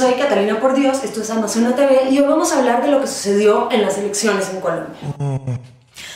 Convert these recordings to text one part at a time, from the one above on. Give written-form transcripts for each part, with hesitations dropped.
soy Catalina Por Dios, esto es Amazona TV y hoy vamos a hablar de lo que sucedió en las elecciones en Colombia.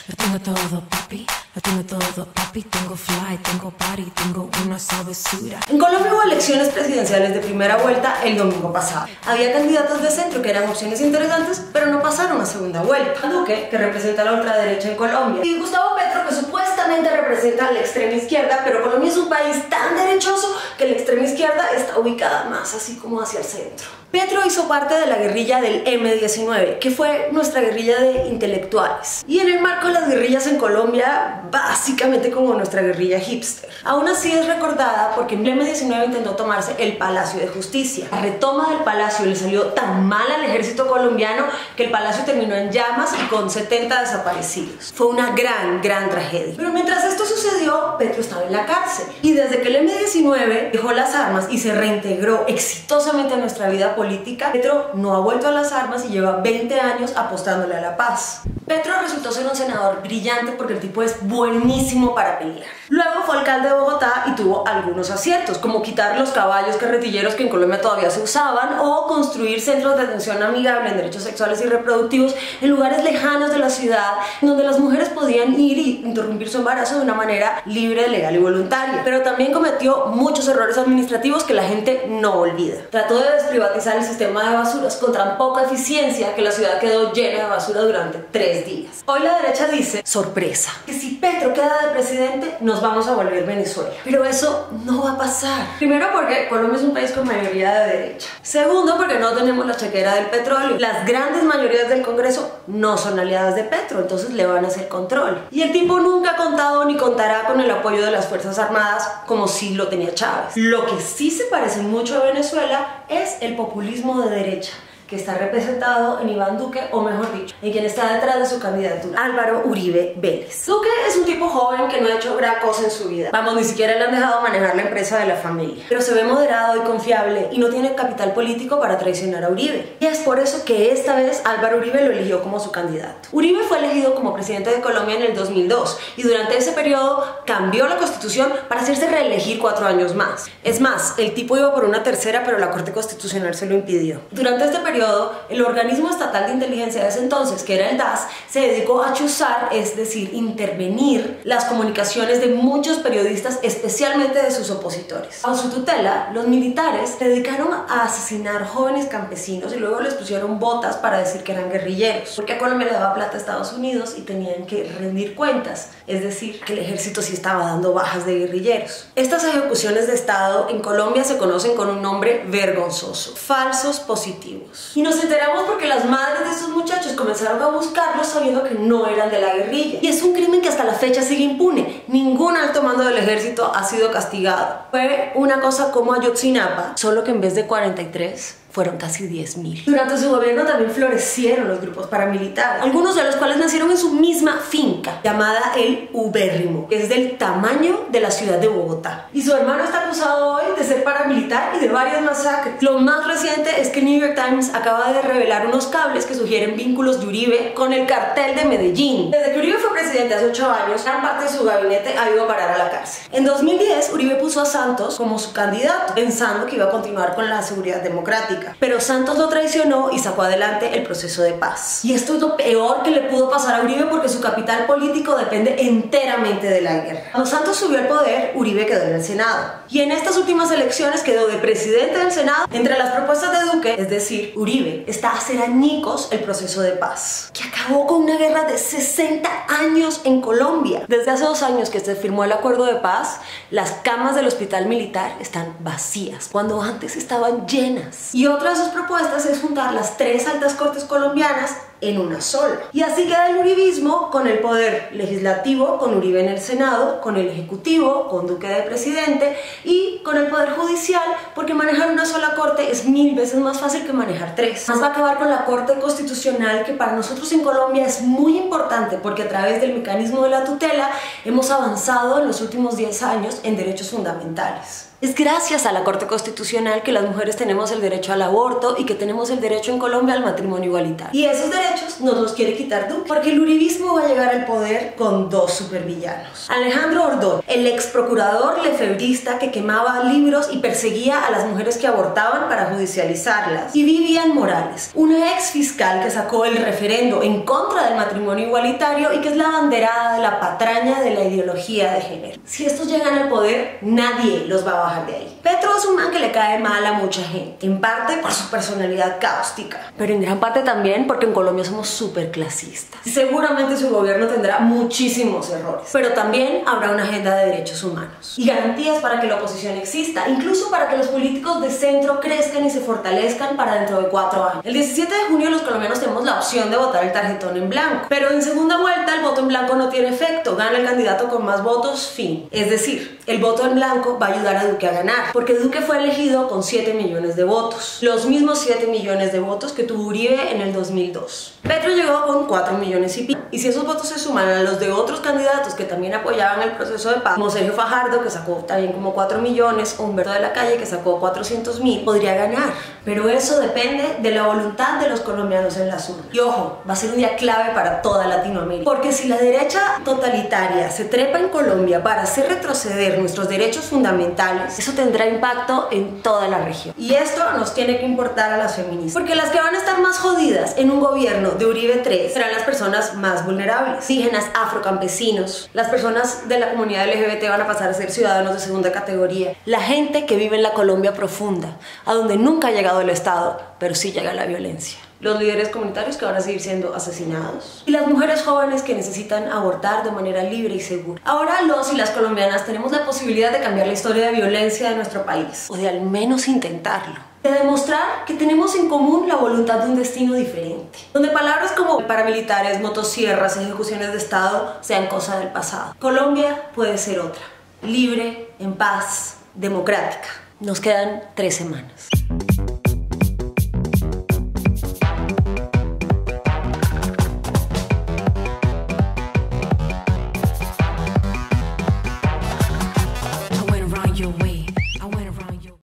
Lo tengo todo, papi, lo tengo todo, papi. Tengo fly, tengo party, tengo una sabrosura. En Colombia hubo elecciones presidenciales de primera vuelta el domingo pasado. Había candidatos de centro que eran opciones interesantes, pero no pasaron a segunda vuelta. Duque, que representa a la ultraderecha en Colombia, y Gustavo Petro, que supuestamente representa a la extrema izquierda, pero Colombia es un país tan derechoso que la extrema izquierda está ubicada más así como hacia el centro. Petro hizo parte de la guerrilla del M-19, que fue nuestra guerrilla de intelectuales. Y en el marco de las guerrillas en Colombia, básicamente como nuestra guerrilla hipster. Aún así es recordada porque en el M-19 intentó tomarse el Palacio de Justicia. La retoma del palacio le salió tan mal al ejército colombiano que el palacio terminó en llamas y con 70 desaparecidos. Fue una gran tragedia. Pero mientras esto sucedió, Petro estaba en la cárcel. Y desde que el M-19 dejó las armas y se reintegró exitosamente a nuestra vida política, Petro no ha vuelto a las armas y lleva 20 años apostándole a la paz. Petro resultó ser un senador brillante porque el tipo es buenísimo para pelear. Luego fue alcalde de Bogotá y tuvo algunos aciertos, como quitar los caballos carretilleros que en Colombia todavía se usaban o construir centros de atención amigable en derechos sexuales y reproductivos en lugares lejanos de la ciudad, donde las mujeres podían ir y interrumpir su embarazo de una manera libre, legal y voluntaria. Pero también cometió muchos errores administrativos que la gente no olvida. Trató de desprivatizar el sistema de basuras con tan poca eficiencia que la ciudad quedó llena de basura durante 3 días. Hoy la derecha dice, sorpresa, que si Petro queda de presidente nos vamos a volver Venezuela. Pero eso no va a pasar. Primero porque Colombia es un país con mayoría de derecha. Segundo porque no tenemos la chequera del petróleo. Las grandes mayorías del Congreso no son aliadas de Petro, entonces le van a hacer control. Y el tipo nunca ha contado ni contará con el apoyo de las Fuerzas Armadas como sí lo tenía Chávez. Lo que sí se parece mucho a Venezuela es el populismo de derecha, que está representado en Iván Duque, o mejor dicho, en quien está detrás de su candidatura, Álvaro Uribe Vélez. Duque es un tipo joven que no ha hecho gran cosa en su vida. Vamos, ni siquiera le han dejado manejar la empresa de la familia. Pero se ve moderado y confiable y no tiene capital político para traicionar a Uribe. Y es por eso que esta vez Álvaro Uribe lo eligió como su candidato. Uribe fue elegido como presidente de Colombia en el 2002 y durante ese periodo cambió la constitución para hacerse reelegir 4 años más. Es más, el tipo iba por una tercera, pero la Corte Constitucional se lo impidió. Durante este periodo, el organismo estatal de inteligencia de ese entonces, que era el DAS, se dedicó a chuzar, es decir, intervenir las comunicaciones de muchos periodistas, especialmente de sus opositores. A su tutela, los militares se dedicaron a asesinar jóvenes campesinos y luego les pusieron botas para decir que eran guerrilleros, porque a Colombia le daba plata a Estados Unidos y tenían que rendir cuentas, es decir, que el ejército sí estaba dando bajas de guerrilleros. Estas ejecuciones de Estado en Colombia se conocen con un nombre vergonzoso: falsos positivos. Y nos enteramos porque las madres de estos muchachos comenzaron a buscarlos sabiendo que no eran de la guerrilla. Y es un crimen que hasta la fecha sigue impune. Ningún alto mando del ejército ha sido castigado. Fue una cosa como Ayotzinapa, solo que en vez de 43 fueron casi 10.000. Durante su gobierno también florecieron los grupos paramilitares, algunos de los cuales nacieron en su misma finca, llamada El Ubérrimo, que es del tamaño de la ciudad de Bogotá. Y su hermano está acusado hoy de ser paramilitar y de varias masacres. Lo más reciente es que el New York Times acaba de revelar unos cables que sugieren vínculos de Uribe con el cartel de Medellín. Desde que Uribe fue presidente hace 8 años, gran parte de su gabinete ha ido a parar a la cárcel. En 2010, Uribe puso a Santos como su candidato, pensando que iba a continuar con la seguridad democrática. Pero Santos lo traicionó y sacó adelante el proceso de paz. Y esto es lo peor que le pudo pasar a Uribe porque su capital político depende enteramente de la guerra. Cuando Santos subió al poder, Uribe quedó en el Senado. Y en estas últimas elecciones quedó de presidente del Senado. Entre las propuestas de Duque, es decir, Uribe, está hacer añicos el proceso de paz, que acabó con una guerra de 60 años en Colombia. Desde hace 2 años que se firmó el acuerdo de paz, las camas del hospital militar están vacías, cuando antes estaban llenas. Y otra de sus propuestas es juntar las 3 altas cortes colombianas en una sola. Y así queda el uribismo con el poder legislativo, con Uribe en el Senado, con el ejecutivo, con Duque de presidente y con el poder judicial, porque manejar una sola corte es 1000 veces más fácil que manejar 3. Más va a acabar con la Corte Constitucional, que para nosotros en Colombia es muy importante porque a través del mecanismo de la tutela hemos avanzado en los últimos 10 años en derechos fundamentales. Es gracias a la Corte Constitucional que las mujeres tenemos el derecho al aborto y que tenemos el derecho en Colombia al matrimonio igualitario. Y esos derechos derechos nos los quiere quitar Duque, porque el uribismo va a llegar al poder con dos supervillanos. Alejandro Ordóñez, el ex procurador lefebrista que quemaba libros y perseguía a las mujeres que abortaban para judicializarlas, y Vivian Morales, una ex fiscal que sacó el referendo en contra del matrimonio igualitario y que es la banderada de la patraña de la ideología de género. Si estos llegan al poder, nadie los va a bajar de ahí. Petro es un man que le cae mal a mucha gente, en parte por su personalidad cáustica, pero en gran parte también porque en Colombia somos súper clasistas. Seguramente su gobierno tendrá muchísimos errores, pero también habrá una agenda de derechos humanos y garantías para que la oposición exista, incluso para que los políticos de centro crezcan y se fortalezcan para dentro de 4 años. El 17 de junio los colombianos tenemos la opción de votar el tarjetón en blanco, pero en segunda vuelta el voto en blanco no tiene efecto, gana el candidato con más votos, fin. Es decir, el voto en blanco va a ayudar a Duque a ganar, porque Duque fue elegido con 7 millones de votos, los mismos 7 millones de votos que tuvo Uribe en el 2002. Petro llegó con 4 millones y pico, y si esos votos se suman a los de otros candidatos que también apoyaban el proceso de paz, como Sergio Fajardo, que sacó también como 4 millones, o Humberto de la Calle, que sacó 400.000, podría ganar. Pero eso depende de la voluntad de los colombianos en las urnas. Y ojo, va a ser un día clave para toda Latinoamérica, porque si la derecha totalitaria se trepa en Colombia para hacer retroceder nuestros derechos fundamentales, eso tendrá impacto en toda la región. Y esto nos tiene que importar a las feministas, porque las que van a estar más jodidas en un gobierno de Uribe 3 serán las personas más vulnerables, indígenas, afrocampesinos. Las personas de la comunidad LGBT van a pasar a ser ciudadanos de segunda categoría. La gente que vive en la Colombia profunda, a donde nunca ha llegado el Estado, pero sí llega la violencia. Los líderes comunitarios que van a seguir siendo asesinados y las mujeres jóvenes que necesitan abortar de manera libre y segura. Ahora los y las colombianas tenemos la posibilidad de cambiar la historia de violencia de nuestro país, o de al menos intentarlo, de demostrar que tenemos en común la voluntad de un destino diferente, donde palabras como paramilitares, motosierras, ejecuciones de Estado sean cosa del pasado. Colombia puede ser otra, libre, en paz, democrática. Nos quedan 3 semanas.